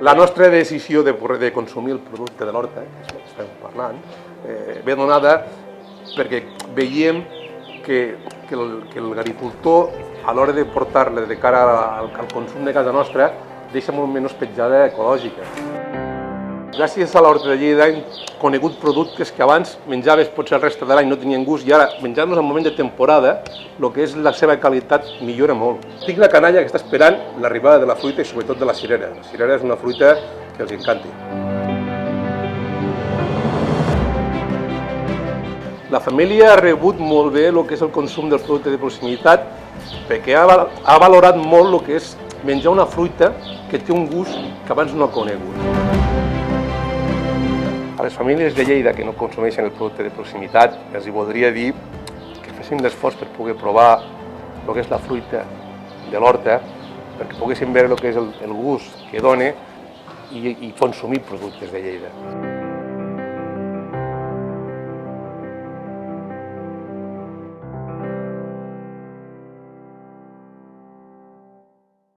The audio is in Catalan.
La nostra decisió de consumir el producte de l'horta, que és el que estem parlant, ve donada perquè veiem que l'agricultor, a l'hora de portar-la de cara al consum de casa nostra, deixa molt menys petjada ecològica. Gràcies a l'Horta de Lleida hem conegut productes que abans menjaves potser el resta de l'any no tenien gust i ara menjar-los en moment de temporada, el que és la seva qualitat millora molt. Tinc la canalla que està esperant l'arribada de la fruita i sobretot de la cirera. La cirera és una fruita que els encanti. La família ha rebut molt bé el que és el consum dels productes de proximitat perquè ha valorat molt el que és menjar una fruita que té un gust que abans no ha conegut. A les famílies de Lleida que no consumeixen el producte de proximitat els hi voldria dir que fessin l'esforç per poder provar el que és la fruita de l'horta, perquè poguessin veure el que és el gust que dona i consumir productes de Lleida.